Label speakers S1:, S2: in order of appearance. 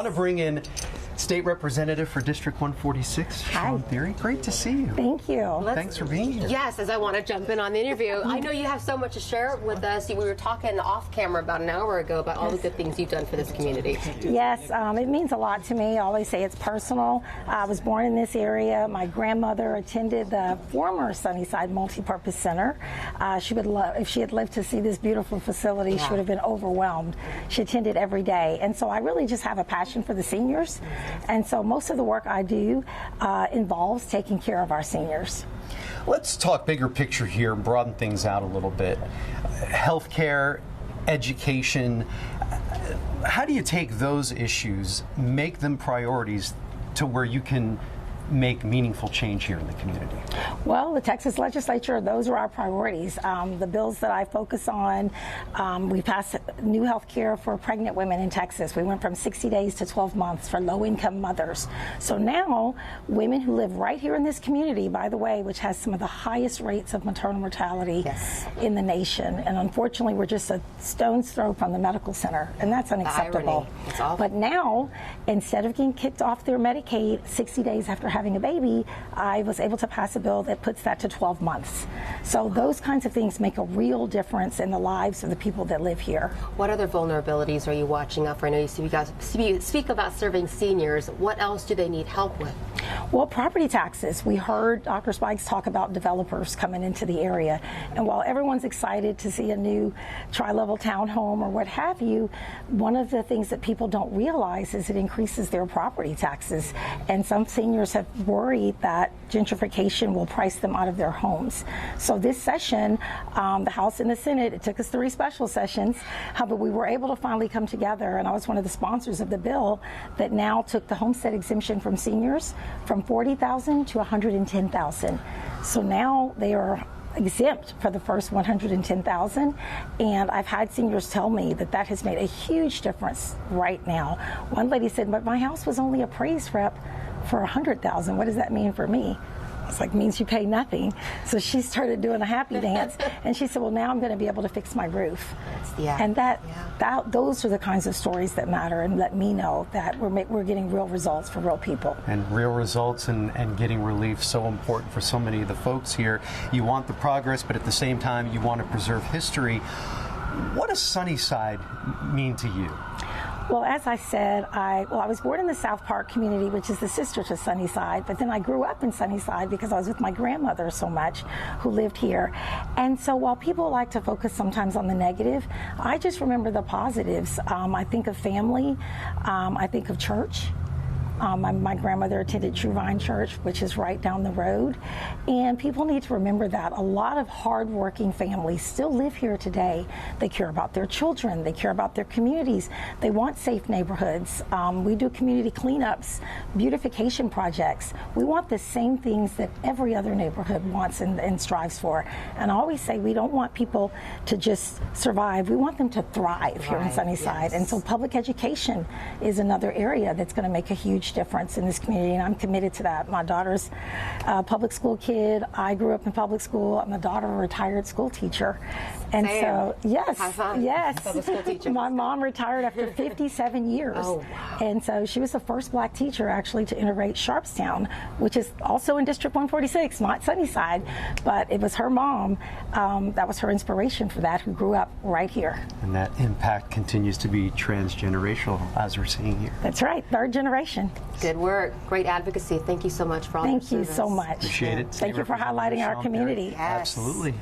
S1: I want to bring in State Representative for District 146, Sean Theory. Great to see you.
S2: Thank you.
S1: Thanks for being here.
S3: Yes, as I want to jump in on the interview. I know you have so much to share with us. We were talking off camera about an hour ago about all the good things you've done for this community.
S2: Yes, it means a lot to me. I always say it's personal. I was born in this area. My grandmother attended the former Sunnyside Multipurpose Center. She would love, if she had lived to see this beautiful facility, she would have been overwhelmed. She attended every day. And so I really just have a passion for the seniors. And so most of the work I do involves taking care of our seniors.
S1: Let's talk bigger picture here and broaden things out a little bit. Healthcare, education, how do you take those issues, make them priorities to where you can make meaningful change here in the community?
S2: Well, the Texas legislature, those are our priorities. The bills that I focus on, we passed new health care for pregnant women in Texas. We went from 60 days to 12 months for low-income mothers. So now, women who live right here in this community, by the way, which has some of the highest rates of maternal mortality in the nation, and unfortunately, we're just a stone's throw from the medical center, and that's unacceptable.
S3: It's awful.
S2: But now, instead of getting kicked off their Medicaid 60 days after having a baby, I was able to pass a bill that puts that to 12 months. So those kinds of things make a real difference in the lives of the people that live here.
S3: What other vulnerabilities are you watching out for? I know you guys speak about serving seniors. What else do they need help with?
S2: Well, property taxes. We heard Dr. Spikes talk about developers coming into the area. And while everyone's excited to see a new tri-level townhome or what have you, one of the things that people don't realize is it increases their property taxes. And some seniors have worried that gentrification will price them out of their homes. So this session, the House and the Senate, it took us 3 special sessions, but we were able to finally come together, and I was one of the sponsors of the bill that now took the homestead exemption from seniors from $40,000 to $110,000. So now they are exempt for the first $110,000, and I've had seniors tell me that that has made a huge difference right now. One lady said, but my house was only appraised for $100,000. What does that mean for me? It's like, means you pay nothing. So she started doing a happy dance, and she said, well, now I'm going to be able to fix my roof. And those are the kinds of stories that matter and let me know that we're getting real results for real people.
S1: And real results and getting relief, so important for so many of the folks here. You want the progress, but at the same time, you want to preserve history. What does Sunnyside mean to you?
S2: Well, as I said, I was born in the South Park community, which is the sister to Sunnyside, but then I grew up in Sunnyside because I was with my grandmother so much, who lived here. And so while people like to focus sometimes on the negative, I just remember the positives. I think of family, I think of church. My grandmother attended True Vine Church, which is right down the road. And people need to remember that. A lot of hardworking families still live here today. They care about their children. They care about their communities. They want safe neighborhoods. We do community cleanups, beautification projects. We want the same things that every other neighborhood wants and strives for. And I always say we don't want people to just survive. We want them to thrive here in Sunnyside. And so public education is another area that's going to make a huge difference in this community, and I'm committed to that. My daughter's a public school kid. I grew up in public school. I'm a daughter of a retired school teacher. And so, yes,
S3: Public school teacher.
S2: My mom retired after 57 years.
S3: Oh, wow.
S2: And so she was the first black teacher actually to integrate Sharpstown, which is also in District 146, not Sunnyside, but it was her mom. That was her inspiration for that, who grew up right here.
S1: And that impact continues to be transgenerational, as we're seeing here.
S2: That's right, 3rd generation.
S3: Good work. Great advocacy. Thank you so much for all your service.
S2: Thank you so much.
S1: Appreciate it.
S2: Thank you for highlighting our community.
S1: Absolutely.